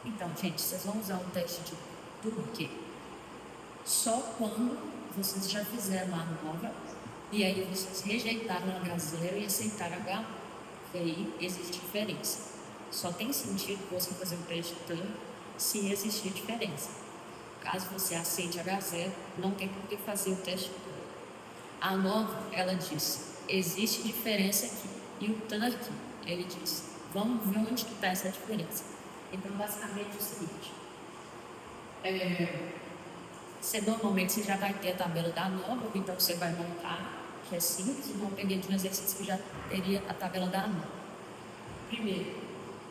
Então, gente, vocês vão usar o teste de por quê? Só quando vocês já fizeram a nova e aí vocês rejeitaram H0 e aceitaram H1, que aí existe diferença. Só tem sentido você fazer o teste TAM se existir diferença. Caso você aceite H0, não tem por que fazer o teste TAM. A nova, ela diz, existe diferença aqui. E o TAM aqui, ele diz, vamos ver onde está essa diferença. Então, basicamente é o seguinte. Você normalmente já vai ter a tabela da nova, então você vai montar, que é simples, e vão pegar de um exercício que já teria a tabela da nova. Primeiro,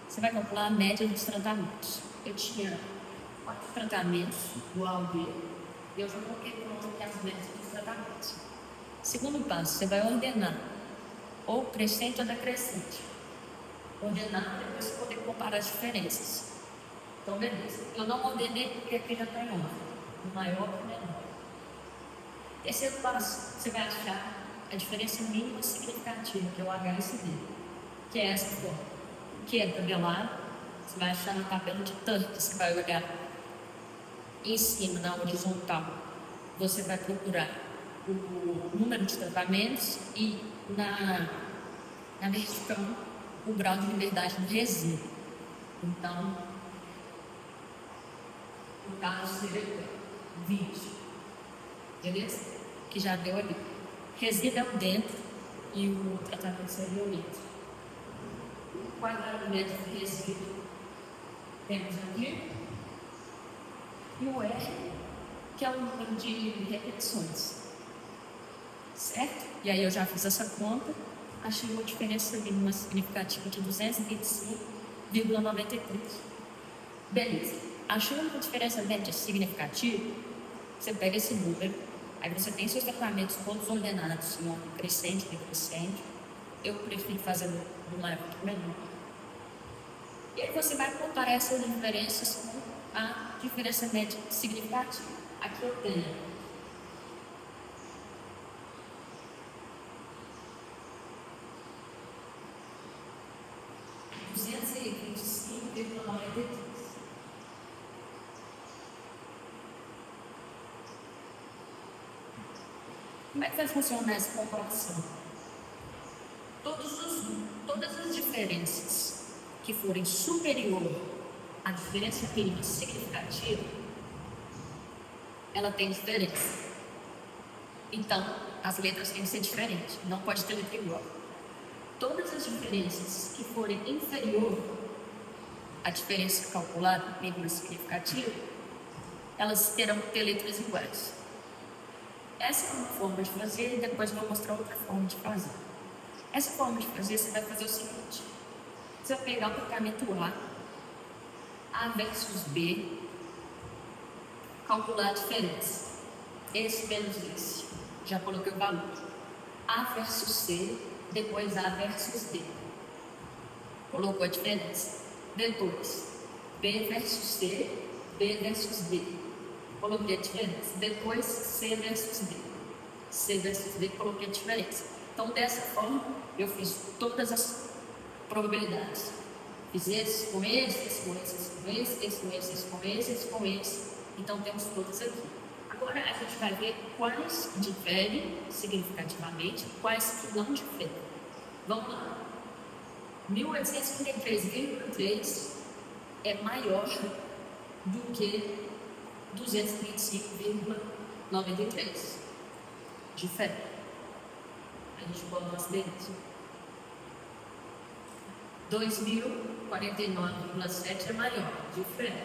você vai calcular a média dos tratamentos. Eu tinha 4 tratamentos do A ao B, e eu já coloquei pronto aqui as médias dos tratamentos. Segundo passo, você vai ordenar, ou crescente ou decrescente. Ordenar, depois você poder comparar as diferenças. Então, beleza. Eu não ordenei porque aqui já está em ordem. O maior e o menor. Terceiro passo, você vai achar a diferença mínima significativa, que é o H e D, que é essa forma. Que é tabelado, você vai achar na tabela de tanto, você vai olhar em cima, na horizontal, você vai procurar o número de tratamentos e na vertical, o grau de liberdade do resíduo. Então, o caso seria 20, beleza? Que já deu ali. Resíduo é o dentro e o tratamento seria o litro. O quadrado médio do resíduo temos aqui. E o R, que é o número de repetições. Certo? E aí eu já fiz essa conta, achei uma diferença mínima significativa de 225,93. Beleza. Achou uma diferença média significativa? Você pega esse número, aí você tem seus tratamentos todos ordenados em ordem crescente, decrescente. Eu prefiro fazer no maior que menor. E aí você vai comparar essas diferenças com a diferença média significativa. Aqui eu tenho 225,93. Como é que vai funcionar essa comparação? Todas as diferenças que forem superior à diferença mínima significativa, ela tem diferença. Então, as letras têm que ser diferentes, não pode ter letra igual. Todas as diferenças que forem inferior à diferença calculada, mínima significativa, elas terão que ter letras iguais. Essa é uma forma de fazer e depois eu vou mostrar outra forma de fazer. Essa forma de fazer, você vai fazer o seguinte. Você vai pegar o tratamento A versus B, calcular a diferença. Esse menos esse. Já coloquei o valor. A versus C, depois A versus D. Colocou a diferença. Depois, B versus C, B versus D. Coloquei a diferença. Depois, C versus D. C versus D, coloquei a diferença. Então, dessa forma, eu fiz todas as probabilidades. Fiz esse com esse, esse com esse, esse com esse, esse com esse, esse com esse, esse com esse. Então, temos todos aqui. Agora, a gente vai ver quais diferem significativamente, quais que não diferem. Vamos lá. 1853,3 é maior do que 225,93. Difere. A gente bota as letras. 2049,7 é maior, difere.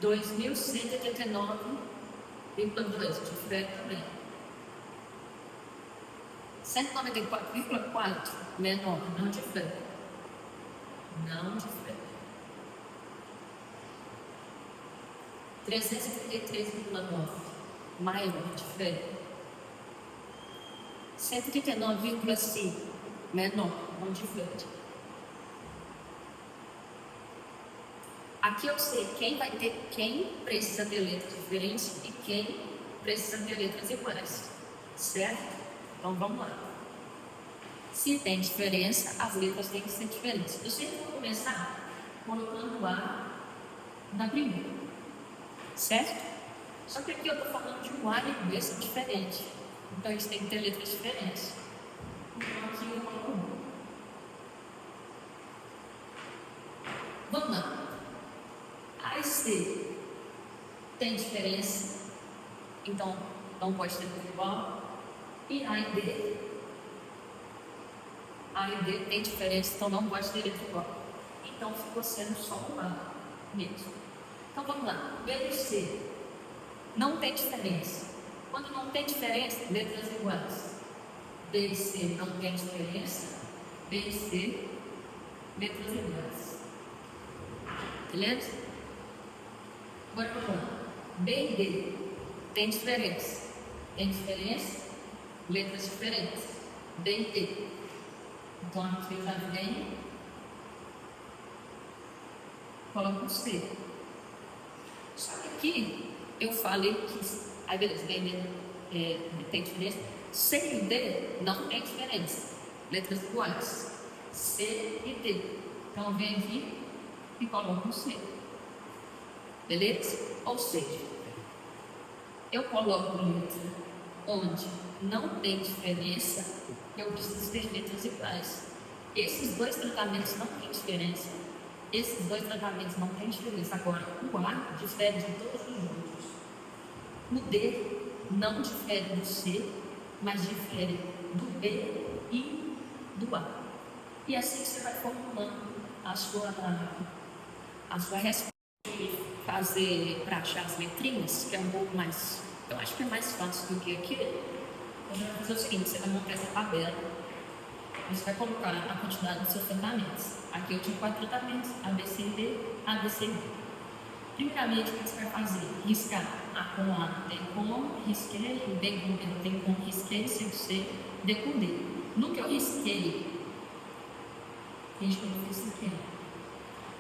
2189,2, difere também. 194,4, menor, não difere. Não difere. 333,9, maior, difere. 139,5, menor, não difere. Aqui eu sei quem precisa ter letras diferentes e quem precisa ter letras iguais, certo? Então vamos lá. Se tem diferença, as letras têm que ser diferentes. Eu sempre vou começar colocando o A na primeira, certo? Só que aqui eu estou falando de um A e um B são diferentes. Então eles têm que ter letras diferentes. Então aqui eu coloco um. Vamos lá. A e C tem diferença. Então não pode ter tudo igual. E A e D. A e D tem diferença, então não pode ter letra igual. Então ficou sendo só um A mesmo. Então vamos lá. B e C não tem diferença. Quando não tem diferença, letras iguais. B e C não tem diferença. B e C, letras iguais. Beleza? Agora vamos lá. B e D tem diferença. Tem diferença, letras diferentes. B e D. Então aqui eu já venho, coloco o C. Só que aqui eu falei que, aí beleza, B e D tem diferença. C e D não tem diferença. Letras iguais. C e D. Então eu venho aqui e coloco o C. Beleza? Ou seja, eu coloco letra onde não tem diferença, eu preciso ter letras iguais. Esses dois tratamentos não têm diferença. Esses dois tratamentos não têm diferença. Agora, o A difere de todos os outros. O D não difere do C, mas difere do B e do A. E assim você vai formulando a sua resposta. Fazer para achar as letrinhas, que é um pouco mais, eu acho que é mais fácil do que aqui. Você vai fazer o seguinte: você vai montar essa tabela, você vai colocar a quantidade dos seus tratamentos. Aqui eu tinha 4 tratamentos: A, B, C, D, A, B, C, D. Primeiramente, o que você vai fazer? Riscar A com A, tem com, risquei, B com B, tem com, risquei, C com C, D com D. No que eu risquei, finge que eu não fiz isso aqui.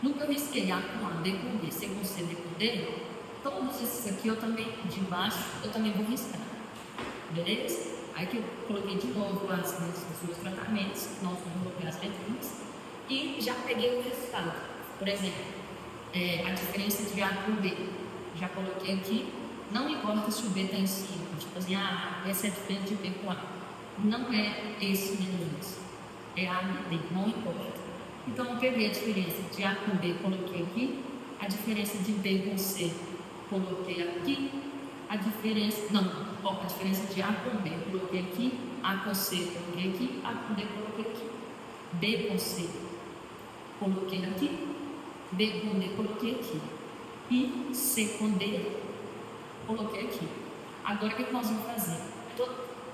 No que eu risquei A com A, B com B, C com C, D com D, todos esses aqui eu também, de baixo, eu também vou riscar. Beleza? Aí que eu coloquei de novo os meus tratamentos, nós vamos colocar as letrinhas, e já peguei o resultado. Por exemplo, a diferença de A com B. Já coloquei aqui, não importa se o B está em cima, tipo assim, essa é a diferença de B com A. Não é esse menos, é A e B, não importa. Então eu peguei a diferença de A com B, coloquei aqui, a diferença de B com C, coloquei aqui, a diferença de A com B, coloquei aqui, A com C, coloquei aqui, A com B, coloquei aqui, B com C, coloquei aqui, B com D, coloquei aqui, e C com D, coloquei aqui. Agora o que nós vamos fazer?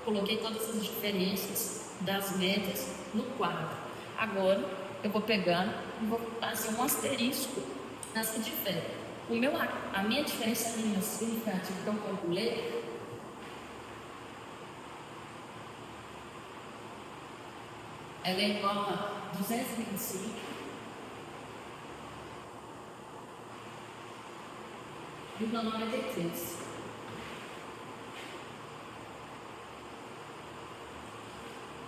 Coloquei todas as diferenças das médias no quadro. Agora eu vou pegar e vou fazer um asterisco nas que diferem. A minha diferença mínima significativa que eu calculei ela é igual a 225,93.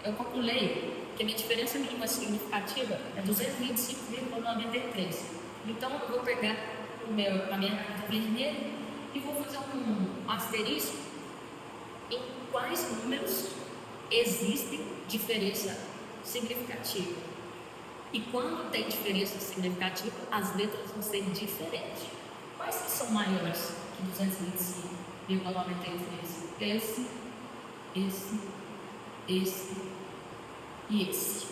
Eu calculei que a minha diferença mínima significativa é 225,93. Então eu vou pegar a minha carta vermelha e vou fazer um asterisco em quais números existe diferença significativa. E quando tem diferença significativa, as letras vão ser diferentes. Quais que são maiores que 225,93? Esse e esse.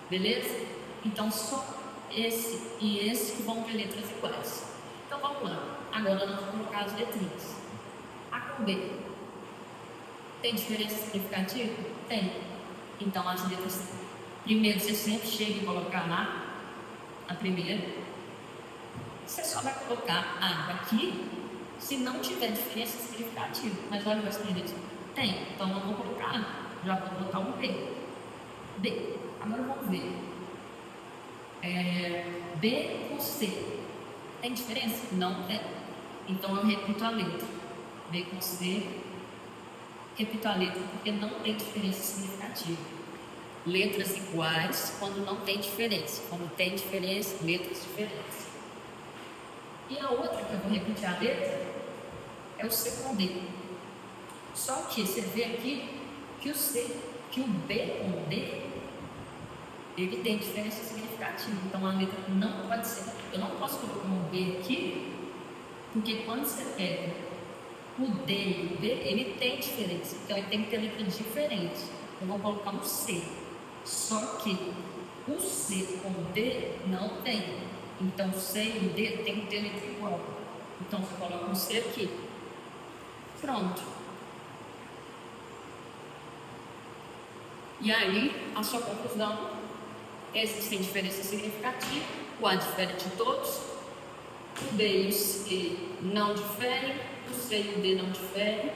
Beleza? Então só esse e esse que vão ter letras iguais. Então vamos lá. Agora nós vamos colocar as letrinhas. A com B tem diferença significativa? Tem. Então as letras, primeiro você sempre chega e colocar a primeira. Você só vai colocar A aqui se não tiver diferença significativa. Mas olha o asterisco. Tem. Então eu vou colocar A. Já vou colocar um B. B. Agora vamos ver. B com C. Tem diferença? Não tem. Então eu repito a letra. B com C. Repito a letra porque não tem diferença significativa. letras iguais quando não tem diferença. Quando tem diferença, letras diferentes. E a outra, que eu vou repetir a letra, é o C com D. Só que você vê aqui que o B com D, ele tem diferença significativa. Então a letra não pode ser. Eu não posso colocar um B aqui, porque quando você pega o D e o B, ele tem diferença. Então ele tem que ter letras diferentes. Eu vou colocar um C. Só que o C com o D não tem. Então o C e o D tem que ter letra igual. Então você coloca um C aqui. Pronto. E aí, a sua conclusão: existem diferenças significativas, o A difere de todos, o B e o C não diferem, o C e o D não diferem,